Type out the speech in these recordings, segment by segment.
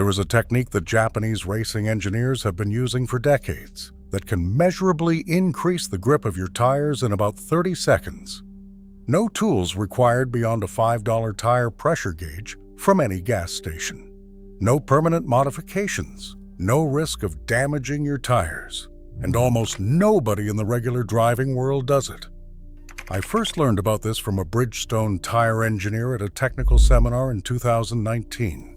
There is a technique that Japanese racing engineers have been using for decades that can measurably increase the grip of your tires in about 30 seconds. No tools required beyond a $5 tire pressure gauge from any gas station. No permanent modifications, no risk of damaging your tires, and almost nobody in the regular driving world does it. I first learned about this from a Bridgestone tire engineer at a technical seminar in 2019.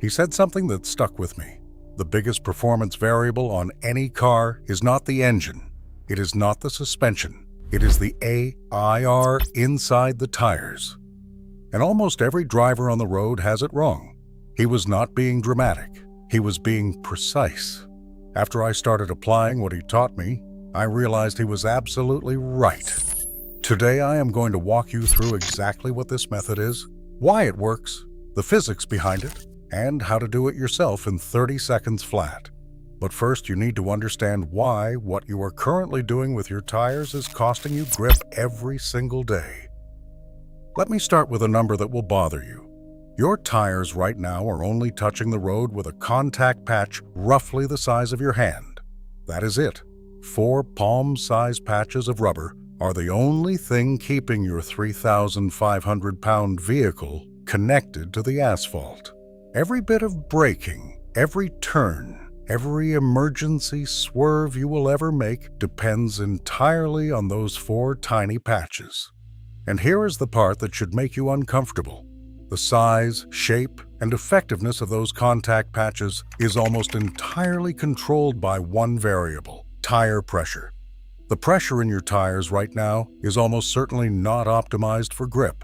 He said something that stuck with me. The biggest performance variable on any car is not the engine. It is not the suspension. It is the AIR inside the tires. And almost every driver on the road has it wrong. He was not being dramatic. He was being precise. After I started applying what he taught me, I realized he was absolutely right. Today I am going to walk you through exactly what this method is, why it works, the physics behind it, and how to do it yourself in 30 seconds flat. But first, you need to understand why what you are currently doing with your tires is costing you grip every single day. Let me start with a number that will bother you. Your tires right now are only touching the road with a contact patch roughly the size of your hand. That is it. 4 palm-sized patches of rubber are the only thing keeping your 3,500-pound vehicle connected to the asphalt. Every bit of braking, every turn, every emergency swerve you will ever make depends entirely on those 4 tiny patches. And here is the part that should make you uncomfortable. The size, shape, and effectiveness of those contact patches is almost entirely controlled by one variable: tire pressure. The pressure in your tires right now is almost certainly not optimized for grip.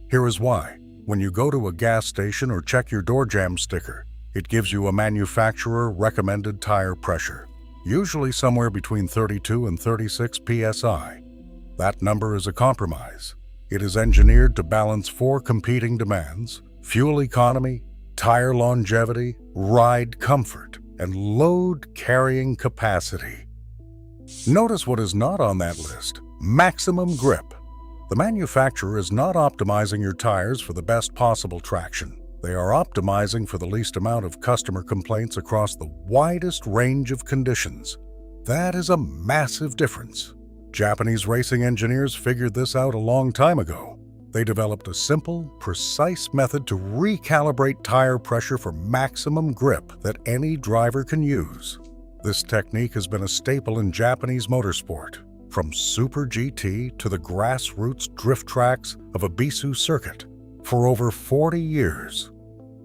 Here is why. When you go to a gas station or check your door jamb sticker, it gives you a manufacturer-recommended tire pressure, usually somewhere between 32 and 36 psi. That number is a compromise. It is engineered to balance 4 competing demands: fuel economy, tire longevity, ride comfort, and load carrying capacity. Notice what is not on that list: maximum grip. The manufacturer is not optimizing your tires for the best possible traction. They are optimizing for the least amount of customer complaints across the widest range of conditions. That is a massive difference. Japanese racing engineers figured this out a long time ago. They developed a simple, precise method to recalibrate tire pressure for maximum grip that any driver can use. This technique has been a staple in Japanese motorsport, from Super GT to the grassroots drift tracks of a Bisu circuit, for over 40 years.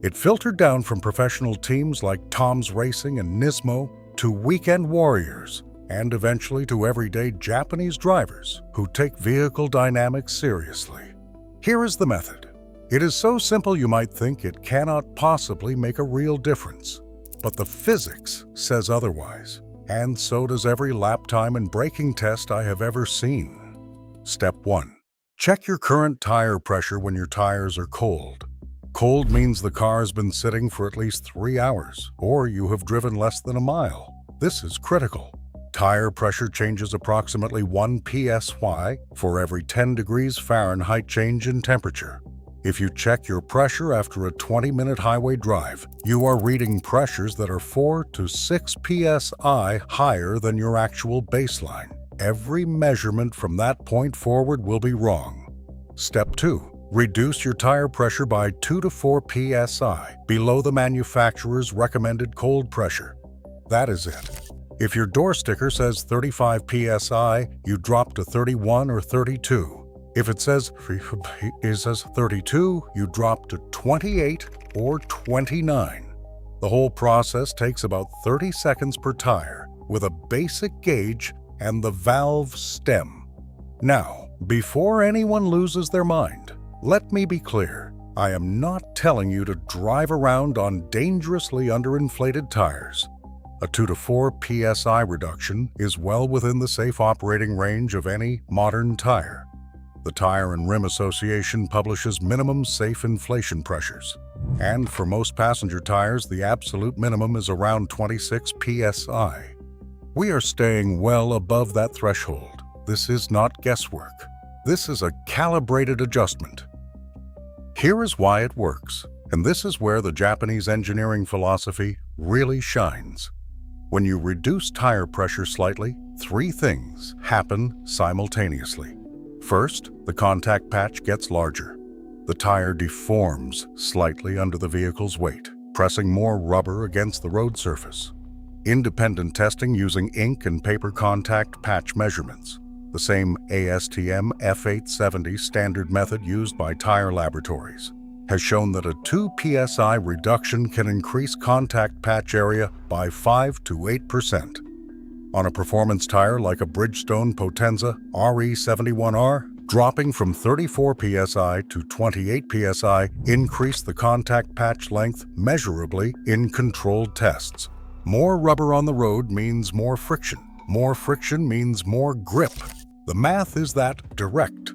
It filtered down from professional teams like Tom's Racing and Nismo to weekend warriors, and eventually to everyday Japanese drivers who take vehicle dynamics seriously. Here is the method. It is so simple you might think it cannot possibly make a real difference. But the physics says otherwise, and so does every lap time and braking test I have ever seen. Step 1. Check your current tire pressure when your tires are cold. Cold means the car has been sitting for at least 3 hours, or you have driven less than a mile. This is critical. Tire pressure changes approximately 1 psi for every 10 degrees Fahrenheit change in temperature. If you check your pressure after a 20-minute highway drive, you are reading pressures that are 4 to 6 psi higher than your actual baseline. Every measurement from that point forward will be wrong. Step 2. Reduce your tire pressure by 2 to 4 psi below the manufacturer's recommended cold pressure. That is it. If your door sticker says 35 psi, you drop to 31 or 32. If it says 32, you drop to 28 or 29. The whole process takes about 30 seconds per tire with a basic gauge and the valve stem. Now, before anyone loses their mind, let me be clear. I am not telling you to drive around on dangerously underinflated tires. A 2 to 4 psi reduction is well within the safe operating range of any modern tire. The Tire and Rim Association publishes minimum safe inflation pressures, and for most passenger tires, the absolute minimum is around 26 psi. We are staying well above that threshold. This is not guesswork. This is a calibrated adjustment. Here is why it works. And this is where the Japanese engineering philosophy really shines. When you reduce tire pressure slightly, three things happen simultaneously. First, the contact patch gets larger. The tire deforms slightly under the vehicle's weight, pressing more rubber against the road surface. Independent testing using ink and paper contact patch measurements, the same ASTM F870 standard method used by tire laboratories, has shown that a 2 psi reduction can increase contact patch area by 5 to 8%. On a performance tire like a Bridgestone Potenza RE71R, dropping from 34 psi to 28 psi increased the contact patch length measurably in controlled tests. More rubber on the road means more friction. More friction means more grip. The math is that direct.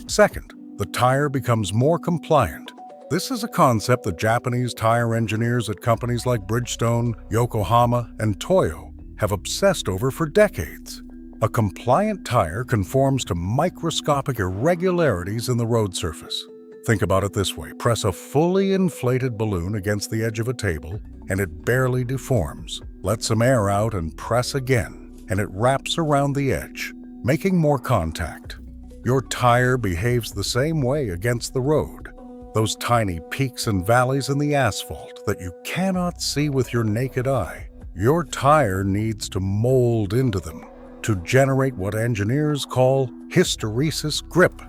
Second, the tire becomes more compliant. This is a concept that Japanese tire engineers at companies like Bridgestone, Yokohama, and Toyo have obsessed over for decades. A compliant tire conforms to microscopic irregularities in the road surface. Think about it this way. Press a fully inflated balloon against the edge of a table, and it barely deforms. Let some air out and press again, and it wraps around the edge, making more contact. Your tire behaves the same way against the road. Those tiny peaks and valleys in the asphalt that you cannot see with your naked eye. Your tire needs to mold into them to generate what engineers call hysteresis grip.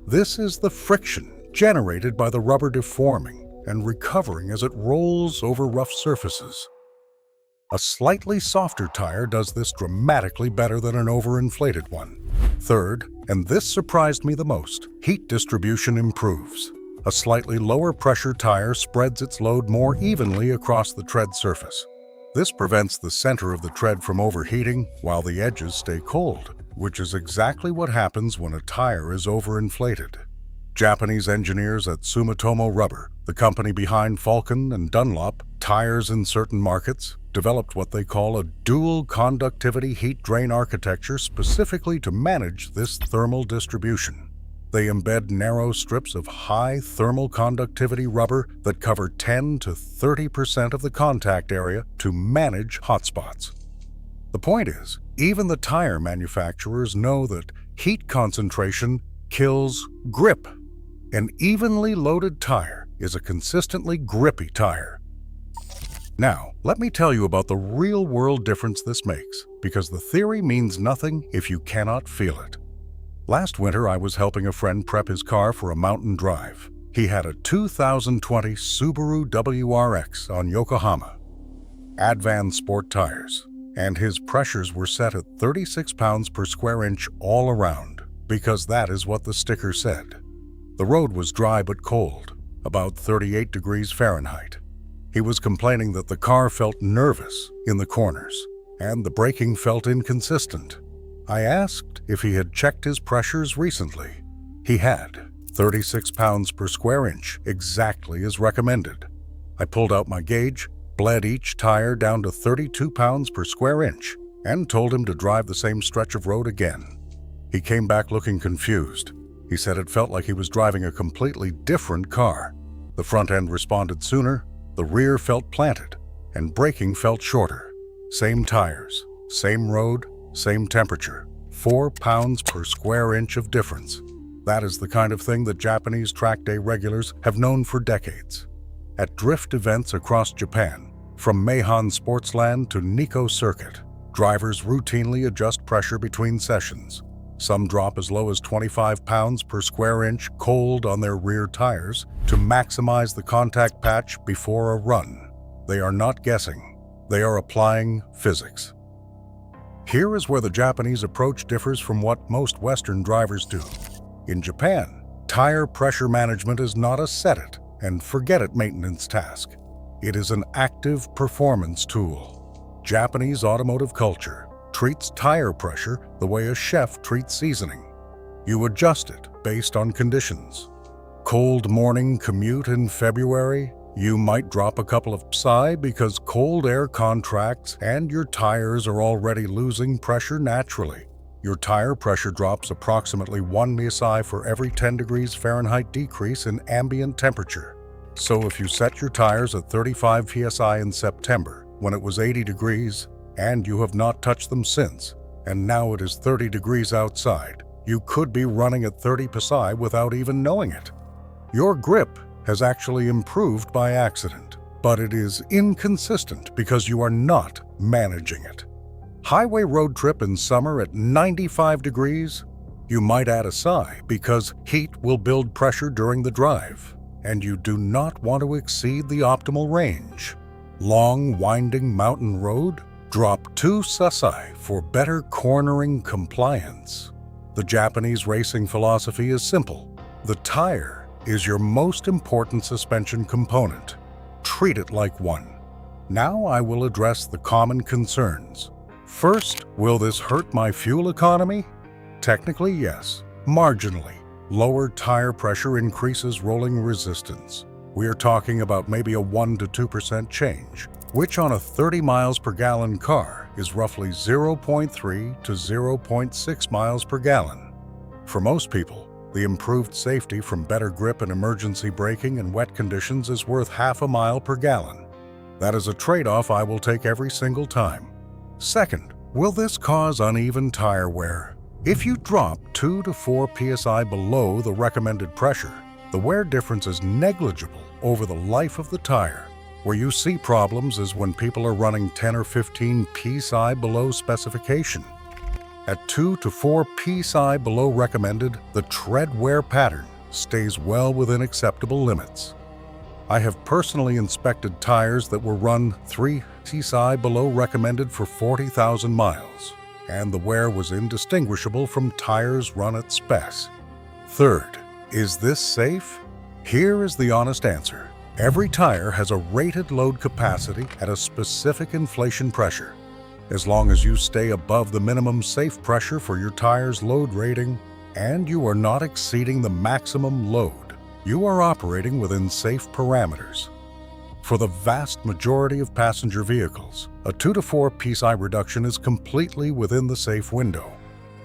This is the friction generated by the rubber deforming and recovering as it rolls over rough surfaces. A slightly softer tire does this dramatically better than an overinflated one. Third, and this surprised me the most, heat distribution improves. A slightly lower pressure tire spreads its load more evenly across the tread surface. This prevents the center of the tread from overheating while the edges stay cold, which is exactly what happens when a tire is overinflated. Japanese engineers at Sumitomo Rubber, the company behind Falcon and Dunlop tires in certain markets, developed what they call a dual conductivity heat drain architecture specifically to manage this thermal distribution. They embed narrow strips of high thermal conductivity rubber that cover 10 to 30% of the contact area to manage hotspots. The point is, even the tire manufacturers know that heat concentration kills grip. An evenly loaded tire is a consistently grippy tire. Now, let me tell you about the real-world difference this makes, because the theory means nothing if you cannot feel it. Last winter, I was helping a friend prep his car for a mountain drive. He had a 2020 Subaru WRX on Yokohama, Advan Sport tires, and his pressures were set at 36 pounds per square inch all around, because that is what the sticker said. The road was dry but cold, about 38 degrees Fahrenheit. He was complaining that the car felt nervous in the corners, and the braking felt inconsistent. I asked if he had checked his pressures recently. He had, 36 pounds per square inch, exactly as recommended. I pulled out my gauge, bled each tire down to 32 pounds per square inch, and told him to drive the same stretch of road again. He came back looking confused. He said it felt like he was driving a completely different car. The front end responded sooner, the rear felt planted, and braking felt shorter. Same tires, same road, same temperature, 4 pounds per square inch of difference. That is the kind of thing that Japanese track day regulars have known for decades. At drift events across Japan, from Meihan Sportsland to Nikko Circuit, drivers routinely adjust pressure between sessions. Some drop as low as 25 pounds per square inch cold on their rear tires to maximize the contact patch before a run. They are not guessing. They are applying physics. Here is where the Japanese approach differs from what most Western drivers do. In Japan, tire pressure management is not a set-it-and-forget-it maintenance task. It is an active performance tool. Japanese automotive culture treats tire pressure the way a chef treats seasoning. You adjust it based on conditions. Cold morning commute in February, you might drop a couple of psi because cold air contracts and your tires are already losing pressure naturally. Your tire pressure drops approximately 1 psi for every 10 degrees Fahrenheit decrease in ambient temperature. So if you set your tires at 35 psi in September when it was 80 degrees and you have not touched them since, and now it is 30 degrees outside, you could be running at 30 psi without even knowing it. Your grip has actually improved by accident, but it is inconsistent because you are not managing it. Highway road trip in summer at 95 degrees? You might add a sigh because heat will build pressure during the drive, and you do not want to exceed the optimal range. Long, winding mountain road? Drop 2 psi for better cornering compliance. The Japanese racing philosophy is simple. The tire is your most important suspension component. Treat it like one. Now I will address the common concerns. First, will this hurt my fuel economy? Technically, yes. Marginally. Lower tire pressure increases rolling resistance. We are talking about maybe a 1 to 2% change, which on a 30 miles per gallon car is roughly 0.3 to 0.6 miles per gallon. For most people, the improved safety from better grip and emergency braking in wet conditions is worth half a mile per gallon. That is a trade-off I will take every single time. Second, will this cause uneven tire wear? If you drop 2 to 4 psi below the recommended pressure, the wear difference is negligible over the life of the tire. Where you see problems is when people are running 10 or 15 psi below specification. At 2 to 4 psi below recommended, the tread wear pattern stays well within acceptable limits. I have personally inspected tires that were run 3 psi below recommended for 40,000 miles, and the wear was indistinguishable from tires run at specs. Third, is this safe? Here is the honest answer. Every tire has a rated load capacity at a specific inflation pressure. As long as you stay above the minimum safe pressure for your tire's load rating and you are not exceeding the maximum load, you are operating within safe parameters. For the vast majority of passenger vehicles, a 2 to 4 psi reduction is completely within the safe window.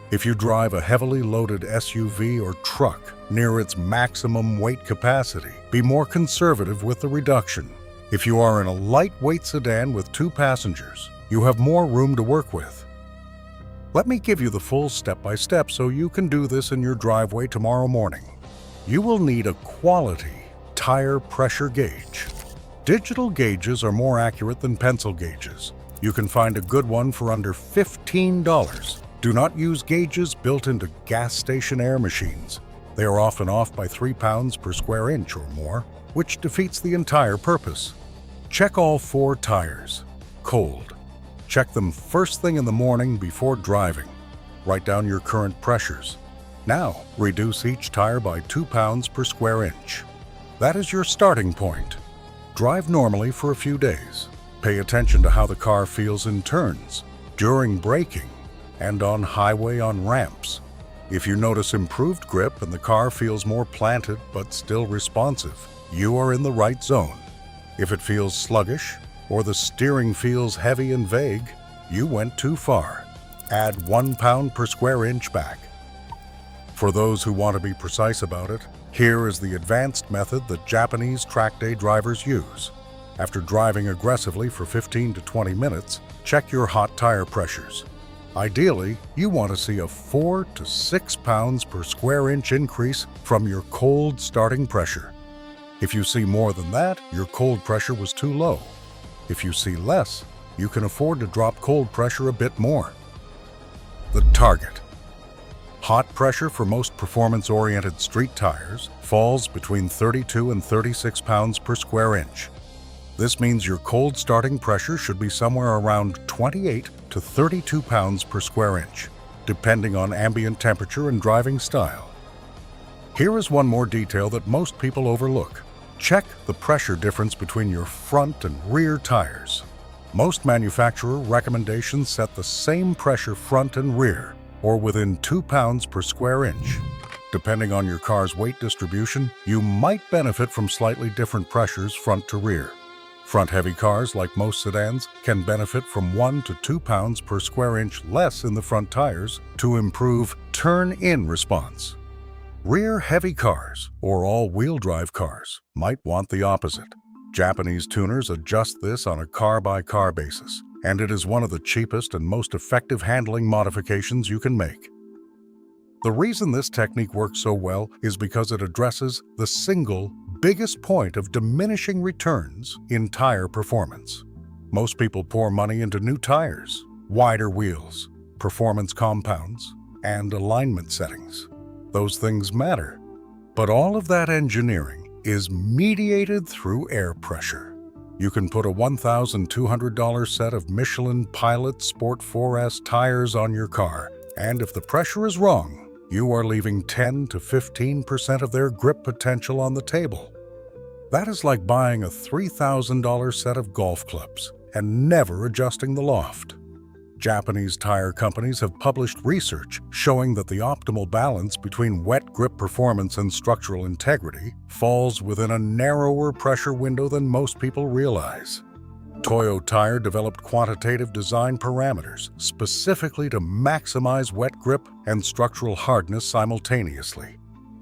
If you drive a heavily loaded SUV or truck near its maximum weight capacity, be more conservative with the reduction. If you are in a lightweight sedan with 2 passengers, you have more room to work with. Let me give you the full step-by-step so you can do this in your driveway tomorrow morning. You will need a quality tire pressure gauge. Digital gauges are more accurate than pencil gauges. You can find a good one for under $15. Do not use gauges built into gas station air machines. They are often off by 3 pounds per square inch or more, which defeats the entire purpose. Check all 4 tires. Cold. Check them first thing in the morning before driving. Write down your current pressures. Now, reduce each tire by 2 pounds per square inch. That is your starting point. Drive normally for a few days. Pay attention to how the car feels in turns, during braking, and on highway on ramps. If you notice improved grip and the car feels more planted but still responsive, you are in the right zone. If it feels sluggish or the steering feels heavy and vague, you went too far. Add 1 pound per square inch back. For those who want to be precise about it, here is the advanced method that Japanese track day drivers use. After driving aggressively for 15 to 20 minutes, check your hot tire pressures. Ideally, you want to see a 4 to 6 pounds per square inch increase from your cold starting pressure. If you see more than that, your cold pressure was too low. If you see less, you can afford to drop cold pressure a bit more. The target. Hot pressure for most performance-oriented street tires falls between 32 and 36 pounds per square inch. This means your cold starting pressure should be somewhere around 28 to 32 pounds per square inch, depending on ambient temperature and driving style. Here is one more detail that most people overlook. Check the pressure difference between your front and rear tires. Most manufacturer recommendations set the same pressure front and rear, or within 2 pounds per square inch. Depending on your car's weight distribution, you might benefit from slightly different pressures front to rear. Front-heavy cars, like most sedans, can benefit from 1 to 2 pounds per square inch less in the front tires to improve turn-in response. Rear heavy cars or all-wheel drive cars might want the opposite. Japanese tuners adjust this on a car-by-car basis, and it is one of the cheapest and most effective handling modifications you can make. The reason this technique works so well is because it addresses the single biggest point of diminishing returns in tire performance. Most people pour money into new tires, wider wheels, performance compounds, and alignment settings. Those things matter, but all of that engineering is mediated through air pressure. You can put a $1,200 set of Michelin Pilot Sport 4S tires on your car, and if the pressure is wrong, you are leaving 10 to 15% of their grip potential on the table. That is like buying a $3,000 set of golf clubs and never adjusting the loft. Japanese tire companies have published research showing that the optimal balance between wet grip performance and structural integrity falls within a narrower pressure window than most people realize. Toyo Tire developed quantitative design parameters specifically to maximize wet grip and structural hardness simultaneously.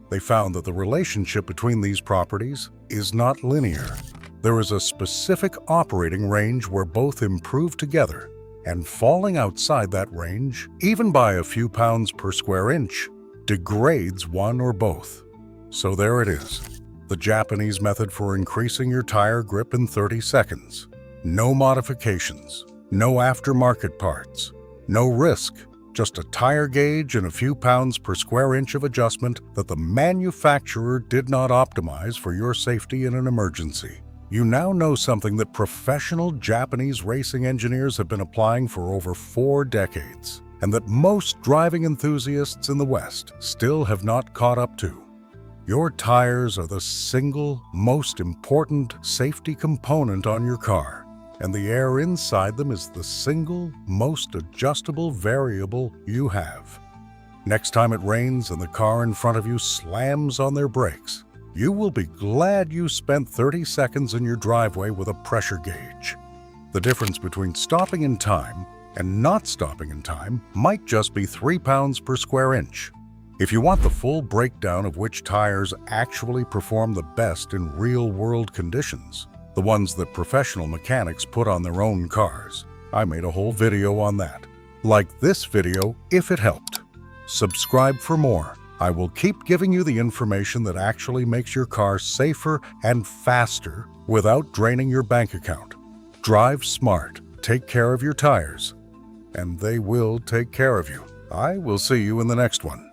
They found that the relationship between these properties is not linear. There is a specific operating range where both improve together, and falling outside that range, even by a few pounds per square inch, degrades one or both. So there it is, the Japanese method for increasing your tire grip in 30 seconds. No modifications, no aftermarket parts, no risk, just a tire gauge and a few pounds per square inch of adjustment that the manufacturer did not optimize for your safety in an emergency. You now know something that professional Japanese racing engineers have been applying for over 4 decades, and that most driving enthusiasts in the West still have not caught up to. Your tires are the single most important safety component on your car, and the air inside them is the single most adjustable variable you have. Next time it rains and the car in front of you slams on their brakes, you will be glad you spent 30 seconds in your driveway with a pressure gauge. The difference between stopping in time and not stopping in time might just be 3 pounds per square inch. If you want the full breakdown of which tires actually perform the best in real-world conditions, the ones that professional mechanics put on their own cars, I made a whole video on that. Like this video if it helped. Subscribe for more. I will keep giving you the information that actually makes your car safer and faster without draining your bank account. Drive smart, take care of your tires, and they will take care of you. I will see you in the next one.